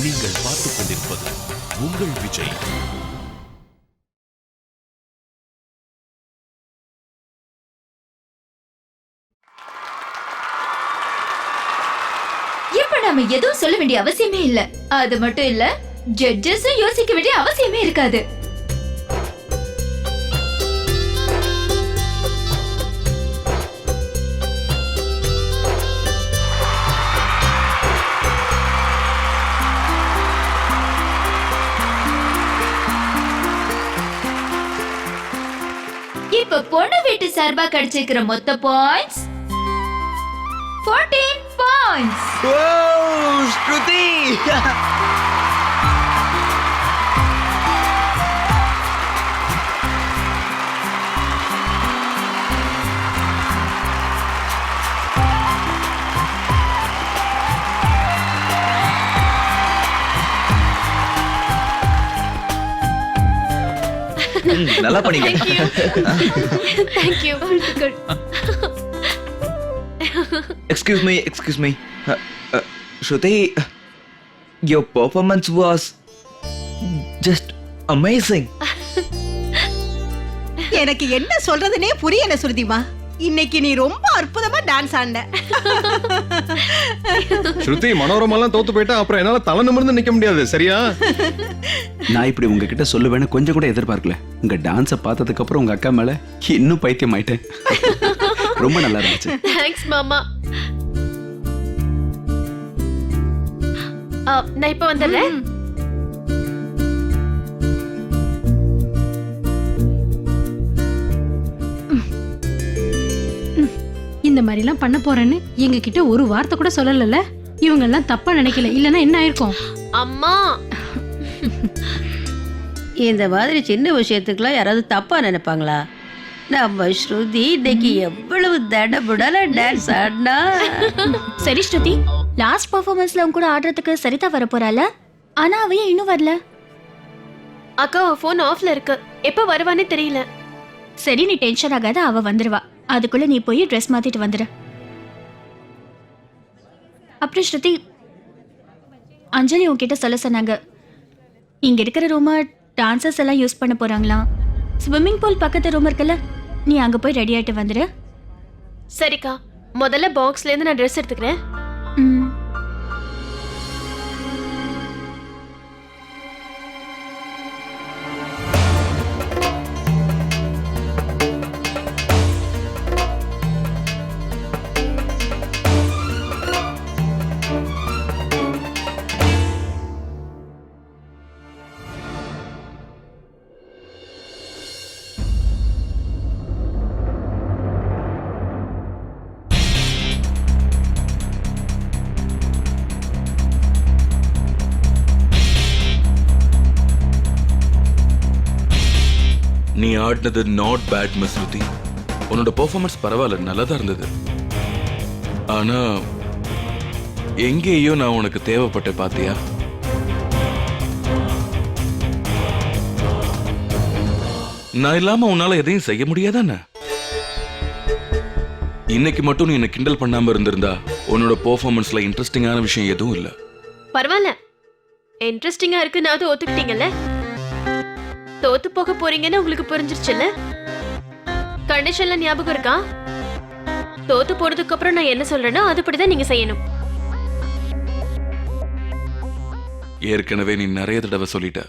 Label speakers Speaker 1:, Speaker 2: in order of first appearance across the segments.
Speaker 1: நீங்கள் பார்த்துக் கொண்டிருப்பது உங்கள் விஜய்.
Speaker 2: இப்ப நாம எதுவும் சொல்ல வேண்டிய அவசியமே இல்ல. அது மட்டும் இல்ல, ஜட்ஜஸும் யோசிக்க வேண்டிய அவசியமே இருக்காது. இப்ப பொண்ணு வீட்டு சார்பா கிடைச்சிருக்கிற மொத்த பாயிண்ட்ஸ் 14 பாயிண்ட்ஸ்.
Speaker 3: ஸ்ருதி நல்லா பண்ணீங்க.
Speaker 4: Thank you.
Speaker 3: Excuse me. Shruti, your performance was just amazing.
Speaker 5: எனக்கு என்ன சொல்றதுனே புரியல சுருதிமா. இன்னைக்கு நீ ரொம்ப அற்புதமா டான்ஸ் ஆடின.
Speaker 6: ஸ்ருதி, மனோரமாலாம் தோத்து போயிட்டா அப்புறம் என்னால தலை நிமிர்ந்து நிக்க முடியாது. சரியா?
Speaker 7: நான் இப்படி உங்ககிட்ட சொல்லுவேன்னு கொஞ்சம் கூட எதிர்பார்க்கல. உங்க டான்ஸை பார்த்ததுக்கு அப்புறம் உங்க அக்கா மேல இன்னும் பைத்தியம் ஆயிட்டேன். ரொம்ப நல்லா இருந்துச்சு.
Speaker 4: Thanks மாமா. நான் இப்ப வந்துடுறேன்.
Speaker 8: இந்த மாதிரி எல்லாம் பண்ண போறேன்னு எங்க கிட்ட ஒரு வார்த்தை கூட சொல்லல. இவங்க எல்லாம் தப்பா நினைக்கல, இல்லன்னா என்ன ஆயிருக்கும்?
Speaker 4: அம்மா,
Speaker 9: இந்த மாதிரி சின்ன விஷயத்துக்குலாம் யாராவது தப்பா நினைப்பாங்களா? நம்ம ஸ்ருதி இன்னைக்கு எவ்வளவு தடபுடல டான்ஸ் ஆடினா.
Speaker 2: சரி ஸ்ருதி, லாஸ்ட் பெர்ஃபார்மன்ஸ்ல உன் கூட ஆடுறதுக்கு சரிதா வர போறாள. ஆனா அவ ஏன் இன்னும் வரல?
Speaker 4: அக்கா போன் ஆஃப்ல இருக்கு. எப்ப வருவானே தெரியல.
Speaker 2: சரி, நீ டென்ஷன் ஆகாத, அவ வந்துருவா. அதுக்குள்ள நீ போய் ட்ரெஸ் மாத்திட்டு வந்துரு. அப்புறம் ஸ்ருதி, அஞ்சலி உன்கிட்ட சொல்ல சொன்னாங்க, இங்க இருக்கிற ரூமை டான்சர்ஸ் எல்லாம் யூஸ் பண்ண போறாங்களாம். ஸ்விம்மிங் பூல் பக்கத்து ரூம் இருக்குல்ல, நீ அங்க போய் ரெடி ஆயிட்டு வந்துரு.
Speaker 4: சரிக்கா, முதல்ல பாக்ஸ்ல இருந்து நான் ட்ரெஸ் எடுத்துக்கிறேன்.
Speaker 2: ம்.
Speaker 1: நீ ஆடினது நாட் பேட் மிஸ் ஸ்ருதி. உன்னோட பெர்ஃபார்மன்ஸ் பரவாயில்ல, நல்லா தான் இருந்தது. ஆனா எங்கேயோ நான் உனக்கு தேவைப்பட்ட பாத்தியா? நான் இல்லாம உன்னால எதையும் செய்ய முடியாதானே? இன்னைக்கு மட்டும் நீ என்ன கிண்டல் பண்ணாம இருந்திருந்தா உன்னோட பெர்ஃபார்மன்ஸ்ல இன்ட்ரெஸ்டிங்கான விஷயம் எதுவும் இல்ல.
Speaker 4: பரவாயில்ல, இன்ட்ரெஸ்டிங்கா இருக்கு. நான் அது ஒத்துக்கிட்டீங்கல்ல. தோத்து போக போறீங்கன்னு உங்களுக்கு புரிஞ்சிருச்சுல்ல. கண்டிஷன்ல ஞாபகம் இருக்கா? தோத்து போறதுக்கு அப்புறம் நான் என்ன சொல்றேனோ அதுபடிதான் நீங்க செய்யணும்.
Speaker 1: ஏற்கனவே நீ நிறைய தடவை சொல்லிட்ட.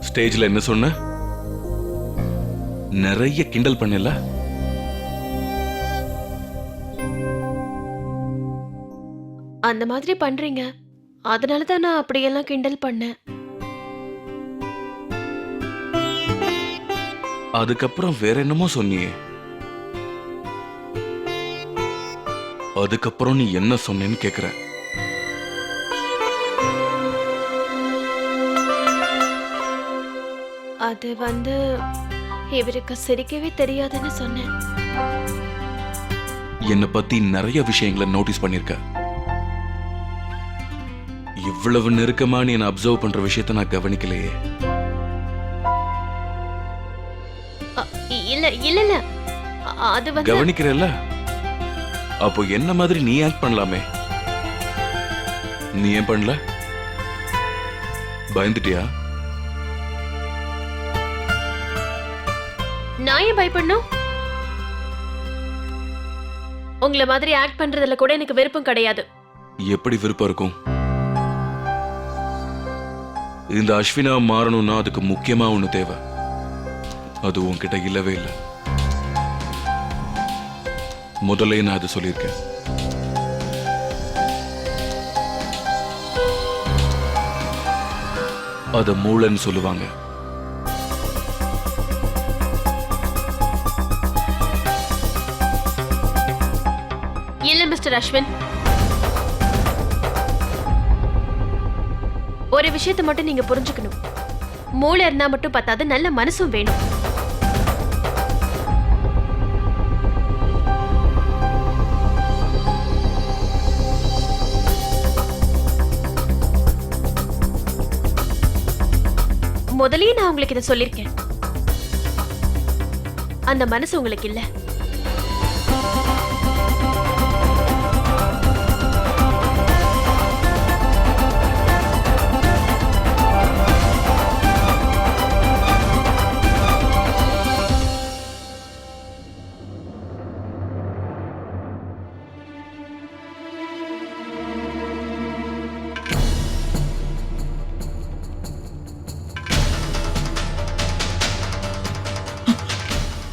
Speaker 1: ஸ்டேஜ்ல என்ன சொன்ன? நிறைய கிண்டல் பண்ணல.
Speaker 4: அந்த மாதிரி பண்றீங்க, அதனாலதான் நான் அப்படியெல்லாம் கிண்டல் பண்ணேன்.
Speaker 1: அதுக்கப்புறம் வேற என்னமோ சொன்னியே. அதுக்கப்புறம் நீ என்ன சொன்னேன்னு கேக்குறேன்.
Speaker 4: அது வந்து இவருக்கு சிரிக்கவே தெரியாதுன்னு சொன்னேன்.
Speaker 1: என்னை பத்தி நிறைய விஷயங்களை நோட்டீஸ் பண்ணிருக்க. இவ்வளவு நெருக்கமா நீ என்ன அப்சர்வ் பண்ற விஷயத்த நான் கவனிக்கலையே.
Speaker 4: இல்ல இல்ல இல்ல, அது வந்து
Speaker 1: கவனிக்கிறல்ல? அப்போ என்ன மாதிரி நீ ஆக்ட் பண்ணலாமே. நீ ஏன் பண்ணல? பயந்துட்டியா?
Speaker 4: நான் ஏன் பயப்படணும்? உங்களை மாதிரி ஆக்ட் பண்றதுல கூட எனக்கு விருப்பம் கிடையாது.
Speaker 1: எப்படி விருப்பம் இருக்கும்? இந்த அஸ்வினா மாறணும்னா அதுக்கு முக்கியமா ஒண்ணு தேவை. அது உன்கிட்ட இல்லவே இல்லை. முதல்ல நான் அது சொல்லியிருக்கேன். அத மூளைன்னு சொல்லுவாங்க.
Speaker 4: இல்ல மிஸ்டர் அஸ்வின், ஒரு விஷயத்தை மட்டும் நீங்க புரிஞ்சுக்கணும். மூளை இருந்தா மட்டும் பத்தாது, நல்ல மனசும் வேணும். முதல்லயே நான் உங்களுக்கு இதை சொல்லிருக்கேன். அந்த மனசு உங்களுக்கு இல்ல.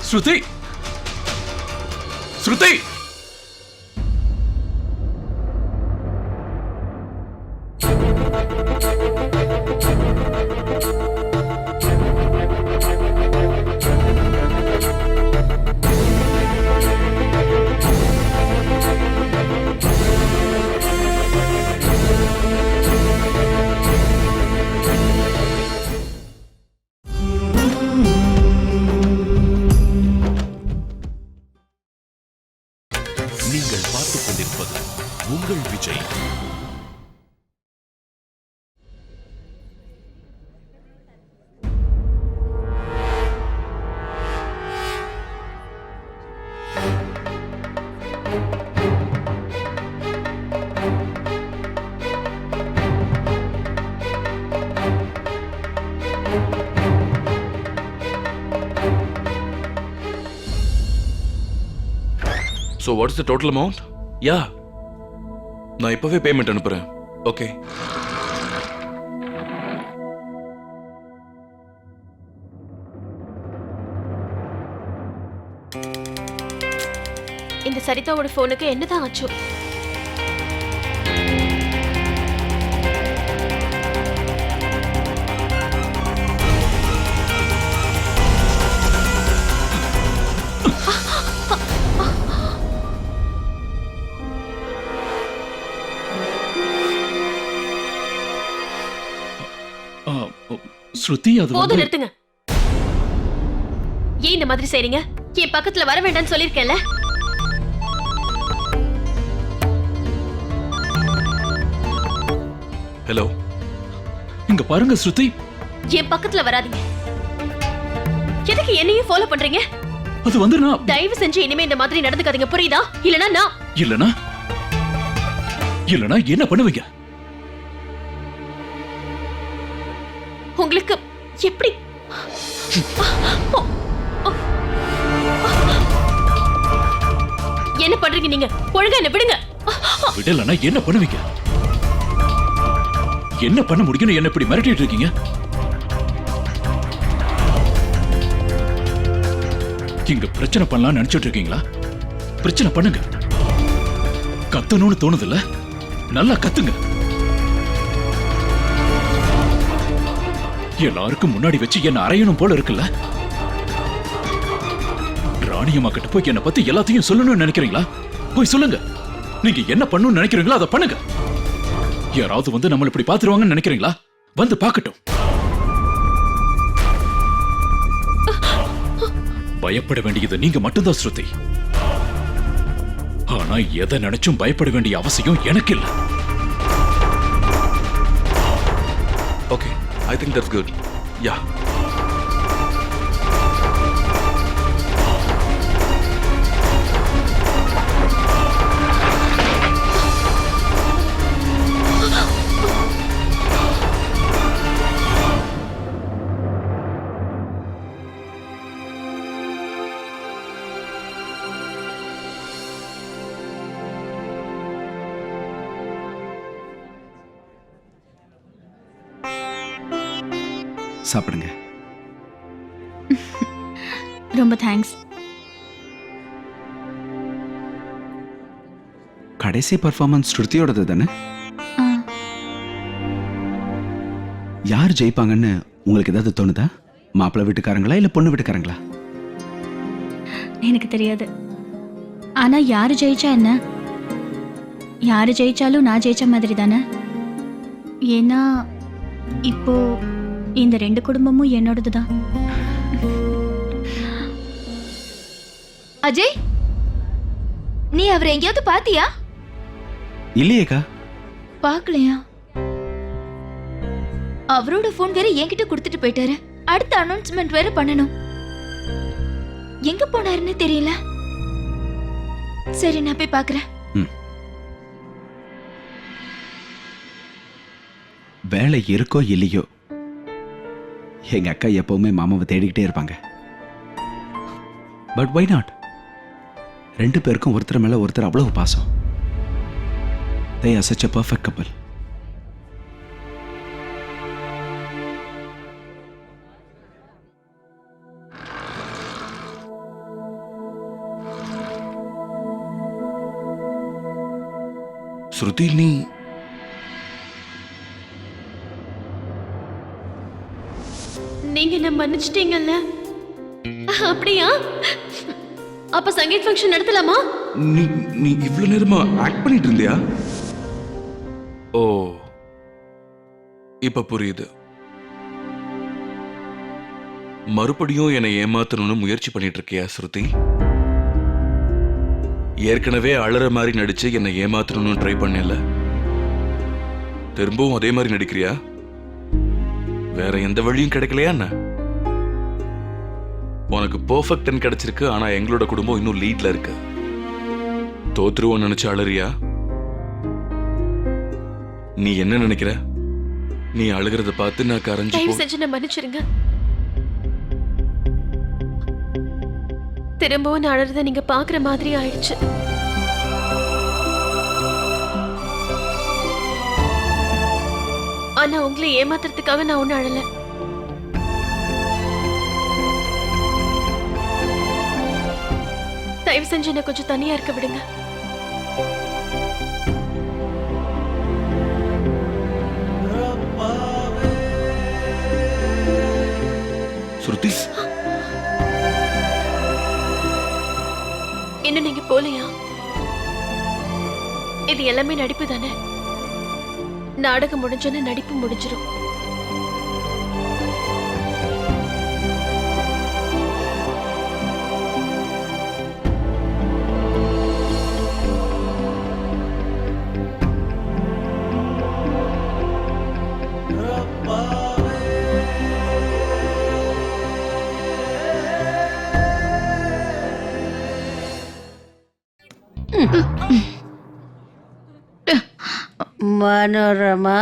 Speaker 1: ஸ்ருதி, ஸ்ருதி,
Speaker 10: நீங்கள் பார்த்துக் கொண்டிருப்பது உங்கள் Vijay.
Speaker 1: So what is the total amount? Yeah. நான் இப்பவே பேமெண்ட் அனுப்புறேன். ஓகே.
Speaker 4: இந்த சரிதாவோட போனுக்கு என்னதான் ஆச்சு?
Speaker 10: ஸ்ருதி, அது
Speaker 4: போதும், நிறுத்துங்க. ஏன் இந்த மாதிரி செய்றீங்க? என் பக்கத்துல வர வேண்டாம்னு சொல்லிருக்கேன்ல.
Speaker 1: ஹலோ,
Speaker 10: இங்க பாருங்க ஸ்ருதி,
Speaker 4: என் பக்கத்துல வராதீங்க. எதுக்கு என்னையும் ஃபாலோ பண்றீங்க?
Speaker 10: அது வந்து நான்
Speaker 4: தயவு செஞ்சு இனிமே இந்த மாதிரி நடந்துக்காதீங்க, புரியுதா? இல்லனா நான்
Speaker 10: இல்லனா என்ன பண்ணுவீங்க?
Speaker 4: உங்களுக்கு எப்படி என்ன பண்றீங்க நீங்க? ஒழுங்கா என்ன விடுங்க.
Speaker 10: விடலனா என்ன பண்ணுவீங்க? என்ன பண்ண முடியும்னு என்ன இப்படி மிரட்டிட்டு இருக்கீங்க? இங்க பிரச்சனை பண்ணலாம்னு நினைச்சிட்டு இருக்கீங்களா? பிரச்சனை பண்ணுங்க. கத்தணும்னு தோணுதுல்ல, நல்லா கத்துங்க. எல்லாருக்கும் முன்னாடி வச்சு என்ன அறையணும் போல இருக்குல்ல. ராணியம்மா கிட்ட போய் என்ன பத்தி எல்லாத்தையும் சொல்லணும்னு நினைக்கிறீங்களா? போய் சொல்லுங்க. நீங்க என்ன பண்ணணும்னு நினைக்கிறீங்களோ அதை பண்ணுங்க. யாராவது வந்து நம்மள இப்படி பாத்துருவாங்கன்னு நினைக்கிறீங்களா? வந்து பாக்கட்டும். பயப்பட வேண்டியது நீங்க மட்டும்தான் ஸ்ருதி. ஆனா எதை நினைச்சும் பயப்பட வேண்டிய அவசியம் எனக்கு இல்ல.
Speaker 1: Okay, I think that's good. Yeah.
Speaker 7: சாப்பிடுங்க.
Speaker 2: ரொம்ப தேங்க்ஸ்.
Speaker 7: கடைசி பர்ஃபார்மன்ஸ் ஸ்ருதியோடது தானே?
Speaker 2: ஆ,
Speaker 7: யார் ஜெயிப்பாங்கன்னு உங்களுக்கு ஏதாவது தோணுதா? மாப்பிள்ளை வீட்டுக்காரங்களா இல்ல பொண்ணு வீட்டுக்காரங்களா?
Speaker 2: எனக்கு தெரியாது. ஆனா யாரு ஜெயிச்சா என்ன? யாரு ஜெயிச்சாலும் நான் ஜெயிச்ச மாதிரி தானே. ஏன்னா இப்போ இந்த 2 குடும்பமும் என்னோடது தான்.
Speaker 11: அஜய், நீ அவரை எங்கேயாவது பாத்தியா?
Speaker 7: இல்லையேக்கா.
Speaker 11: பாக்கலையா? அவரோட போன் வேற என்கிட்ட கொடுத்துட்டு போயிட்டாரு. அடுத்த அனௌன்ஸ்மெண்ட் வேற பண்ணணும். எங்க போனாருன்னு தெரியல. சரி, நான் போய் பாக்குறேன்.
Speaker 7: வேலை இருக்கோ இல்லையோ, எங்க அக்கா எப்பவுமே மாமாவை தேடிக்கிட்டே இருப்பாங்க. But why not? 2 பேருக்கும் ஒருத்தர் மேல ஒருத்தர் அவ்வளவு பாசம். They are such a perfect couple.
Speaker 1: ஸ்ருதி, நீ
Speaker 4: நீங்க என்ன மன்னிச்சிட்டீங்கல்ல? அப்படியா? அப்ப சங்கீத் ஃபங்க்ஷன் நடத்தலாமா?
Speaker 1: நீ நீ இவ்வளவு நேரமா ஆக்ட் பண்ணிட்டு இருந்தியா? ஓ, இப்ப புரியுது. மறுபடியும் என்னை ஏமாத்தணும்னு முயற்சி பண்ணிட்டு இருக்கியா ஸ்ருதி? ஏற்கனவே அழற மாதிரி நடிச்சு என்னை ஏமாத்தணும்னு ட்ரை பண்ணல. திரும்பவும் அதே மாதிரி நடிக்கிறியா? வேற எந்த வழியும் கிடைக்கலையா என்ன? உனக்கு பெர்ஃபெக்ட் 10 கிடைச்சிருக்கு. ஆனா எங்களோட குடும்பம் இன்னும் லீட்ல இருக்கு. தோத்துருவோம் நினைச்சு அழறியா? நீ என்ன நினைக்கிற? நீ அழுகிறத பார்த்து நான் கரைஞ்சு
Speaker 4: தயவு செஞ்சு நான் மன்னிச்சிருங்க. திரும்பவும் நான் அழறத நீங்க பாக்குற மாதிரி ஆயிடுச்சு. ஆனா உங்களை ஏமாத்துறதுக்காக நான் ஒண்ணு அழல. தயவு செஞ்சு என்ன கொஞ்சம் தனியா இருக்க விடுங்க.
Speaker 1: ஸ்ருதி,
Speaker 4: இன்னும் நீங்க போலையா? இது எல்லாமே நடிப்பு தானே. நாடகம் முடிஞ்சோன்னு நடிப்பு முடிஞ்சிடும்.
Speaker 9: மனோரமா,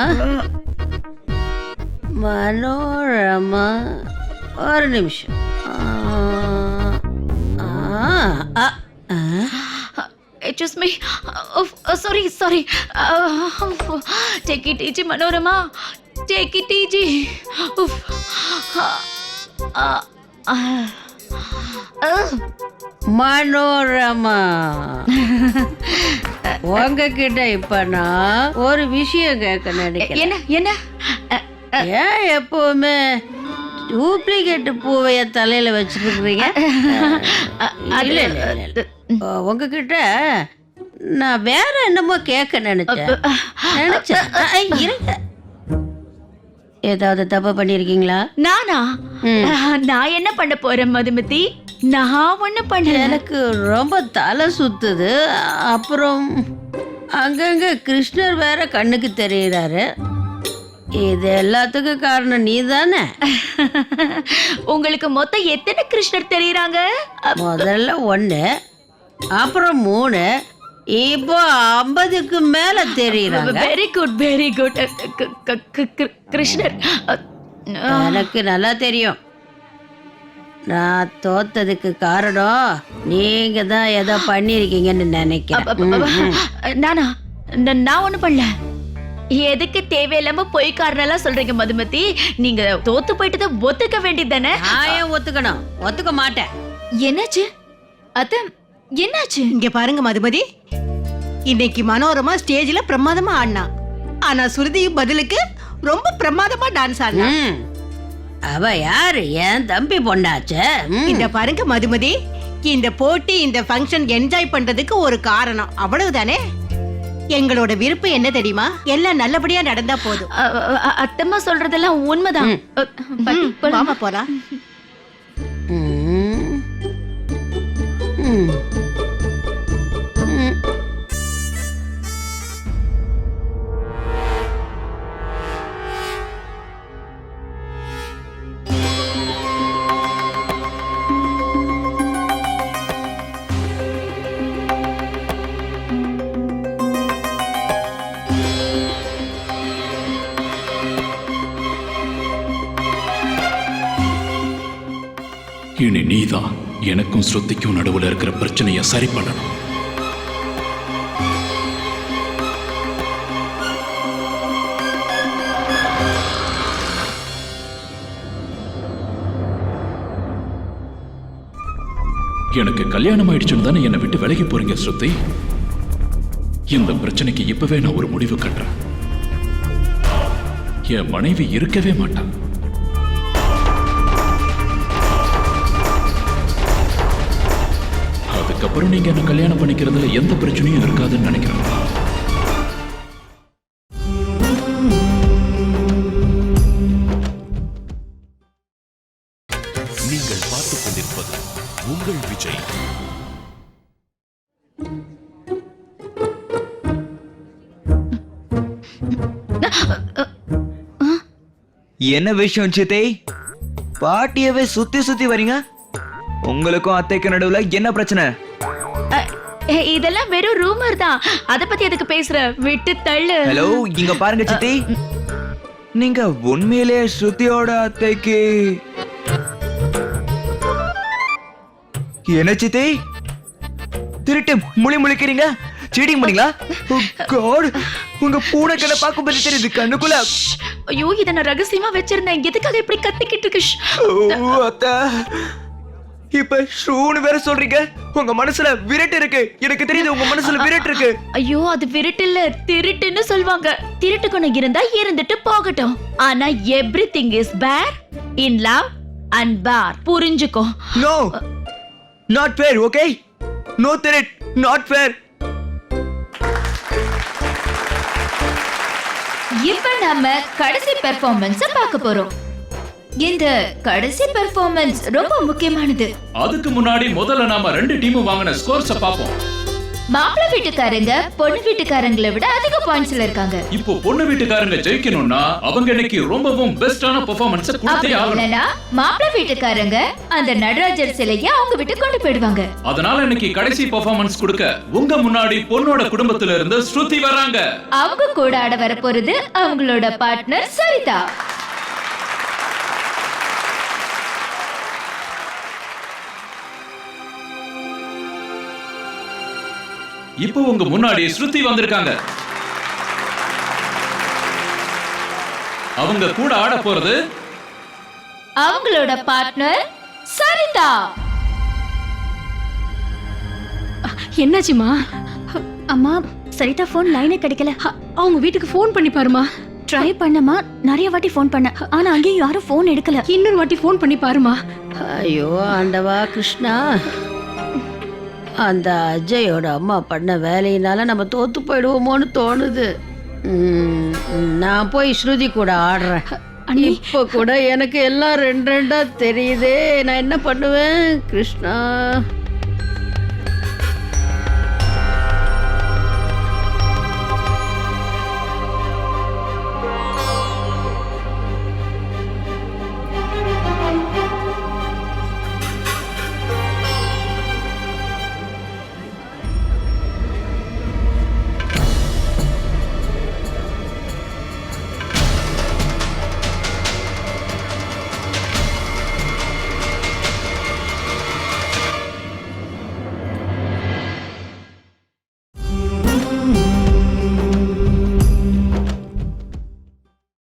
Speaker 9: மனோரமா, ஒரு நிமிஷம்.
Speaker 11: Excuse me. Sorry. Take it easy, Manorama. Take it easy.
Speaker 9: Manorama, உங்ககிட்ட இப்ப நான் ஒரு விஷயம் கேட்க நினைக்கிறேன்.
Speaker 11: என்ன?
Speaker 9: ஏன் எப்பவுமே டூப்ளிகேட் பூவைய தலையில வச்சுருக்கீங்க? இல்ல, உங்ககிட்ட நான் வேற என்னமோ கேட்க நினைச்சேன். இருங்க, ஏதாவது தப்பு பண்ணிருக்கீங்களா?
Speaker 11: நானா? நான் என்ன பண்ண போறேன் மதுமதி? நான் ஒண்ணு பண்ண.
Speaker 9: எனக்கு ரொம்ப தலை சுத்துது. அப்புறம் அங்கங்க கிருஷ்ணர் வேற கண்ணுக்கு தெரியறாரு. இது எல்லாத்துக்கும் காரணம் நீ தானே?
Speaker 11: உங்களுக்கு மொத்தம் எத்தனை கிருஷ்ணர் தெரியறாங்க?
Speaker 9: முதல்ல 1, அப்புறம் 3, இப்போ 50க்கு மேல தெரியறாங்க.
Speaker 11: Very good. கிருஷ்ணர்
Speaker 9: எனக்கு நல்லா தெரியும். நான் தோத்ததுக்கு காரணம் நீங்க தான் ஏதோ பண்ணிருக்கீங்கன்னு நினைக்கிறேன்.
Speaker 11: நானா? நான் ஒண்ணு பண்ணல. எதுக்கு தேவையில்லாம பொய் காரணம் சொல்றீங்க மதுமதி? நீங்க தோத்து போயிட்டதை ஒத்துக்க வேண்டியது தானே?
Speaker 9: நான் ஏன் ஒத்துக்கணும்? ஒத்துக்க மாட்டேன்.
Speaker 11: என்னாச்சு அத்தை? என்னாச்சு?
Speaker 5: இங்க பாருங்க மதுமதி, இன்னைக்கு மனோரமா ஸ்டேஜ்ல பிரமாதமா ஆடினா. ஆனா சுருதி பதிலுக்கு ரொம்ப பிரமாதமா டான்ஸ் ஆடினா.
Speaker 9: ம். அவ யாரு? என் தம்பி பொண்டாச்சே.
Speaker 5: இந்த பாருங்க மதுமதி, இந்த போட்டி இந்த ஃபங்க்ஷன் என்ஜாய் பண்றதுக்கு ஒரு காரணம், அவ்வளவுதானே. எங்களோட விருப்பம் என்ன தெரியுமா? எல்லாம் நல்லபடியா நடந்தா போதும்.
Speaker 11: அத்தம்மா சொல்றதெல்லாம் உண்மைதான். பாட்டி, போலாமா?
Speaker 5: வாமா போலாம்.
Speaker 9: ம். ம். ம்.
Speaker 10: இனி நீதான் எனக்கும் ஸ்ருதிக்கும் நடுவுல இருக்கிற பிரச்சனையை சரி பண்ணணும். எனக்கு கல்யாணம் ஆயிடுச்சுன்னு தானே என்னை விட்டு விலகி போறீங்க ஸ்ருதி? இந்த பிரச்சனைக்கு இப்பவே நான் ஒரு முடிவு கட்டுறேன். என் மனைவி இருக்கவே மாட்டான். அதுக்கப்புறம் நீங்க என்ன கல்யாணம் பண்ணிக்கிறதுல எந்த பிரச்சனையும் இருக்காதுன்னு நினைக்கிறேன்.
Speaker 12: நீங்கள் பார்த்துக் கொண்டிருப்பது உங்கள் விஜய்.
Speaker 3: என்ன விஷயம் சித்தை? பாட்டியவே சுத்தி சுத்தி வரீங்க. உங்களுக்கும் அத்தைக்கு நடுவுல என்ன பிரச்சனை?
Speaker 11: இதெல்லாம் வெறும் ரூமர் தான். அத பத்தி எதுக்கு பேசுற? விட்டு தள்ளு.
Speaker 3: ஹலோ, இங்க பாருங்க சித்தி, நீங்க உண்மையிலே ஸ்ருதியோட அத்தைக்கு என்ன சித்தி? திருட்டு முழி முழிக்கிறீங்க? சீட்டிங் பண்ணீங்களா? Oh God, உங்க பூனைக்கண்ண பாக்கும்போது தெரியுது கண்ணுக்குள்ள.
Speaker 11: ஐயோ, இத நான் ரகசியமா வச்சிருந்தேன். எதுக்காக இப்படி கத்திக்கிட்டு இருக்கு?
Speaker 3: அத்தா, இப்ப ஷூன்னு வேற சொல்றீங்க. உங்க மனசுல விரட்டு இருக்கு. எனக்கு தெரியுது உங்க மனசுல விரட்டு இருக்கு.
Speaker 11: ஐயோ, அது விரட்டு இல்ல, திருட்டுன்னு சொல்வாங்க. திருட்டு குணம் இருந்தா இருந்துட்டு போகட்டும். ஆனா எவ்ரிதிங் இஸ் பேர் இன் லவ் அண்ட் பார். புரிஞ்சுக்கோ.
Speaker 3: No, not fair. Okay, no திருட், நாட் ஃபேர்.
Speaker 11: இப்ப நம்ம கடைசி பெர்ஃபார்மன்ஸ் பார்க்க போறோம். இந்த கடைசி பெர்ஃபார்மன்ஸ் ரொம்ப முக்கியமானது.
Speaker 10: அதுக்கு முன்னாடி முதல்ல நாம ரெண்டு டீமும் வாங்கின ஸ்கோர்ஸ பாப்போம்.
Speaker 11: மாப்பிள்ளை வீட்டுக்காரங்க பொண்ணு வீட்டுக்காரங்களை விட அதிக பாயிண்ட்ஸ்ல இருக்காங்க.
Speaker 10: இப்போ பொண்ணு வீட்டுக்காரங்க ஜெயிக்கணும்னா அவங்க இன்னைக்கு ரொம்பவும் பெஸ்டான பெர்ஃபார்மன்ஸ் கொடுத்தே ஆகணும்.
Speaker 11: மாப்பிள்ளை வீட்டுக்காரங்க அந்த நடராஜர் சிலையை அவங்க வீட்டுக்கு கொண்டு போயிடுவாங்க.
Speaker 10: அதனால இன்னைக்கு கடைசி பெர்ஃபார்மன்ஸ் கொடுக்க உங்க முன்னாடி பொண்ணோட குடும்பத்துல இருந்து ஸ்ருதி வராங்க.
Speaker 11: அவங்க கூட ஆட வர போறது அவங்களோட பார்ட்னர் சரிதா.
Speaker 10: இப்போ உங்க முன்னாடி ஸ்ருதி வந்திருக்காங்க. அவங்க கூட ஆட போறது
Speaker 11: அவங்களோட பார்ட்னர் சரிதா.
Speaker 8: என்னாச்சுமா?
Speaker 2: அம்மா, சரிதா ஃபோன் லைனே கிடைக்கல.
Speaker 8: அவங்க வீட்டுக்கு ஃபோன் பண்ணி பாருமா.
Speaker 2: ட்ரை பண்ணமா, நிறைய வாட்டி ஃபோன் பண்ண, ஆனா அங்கேயும் யாரும் ஃபோன் எடுக்கல.
Speaker 8: இன்னொரு வாட்டி ஃபோன் பண்ணி பாருமா.
Speaker 9: ஐயோ ஆண்டவா கிருஷ்ணா, அந்த அஜயோட அம்மா பண்ண வேலையினால நம்ம தோத்து போயிடுவோமோன்னு தோணுது. நான் போய் ஸ்ருதி கூட ஆடுறேன். இப்போ கூட எனக்கு எல்லாம் ரெண்டு ரெண்டா தெரியுதே. நான் என்ன பண்ணுவேன் கிருஷ்ணா?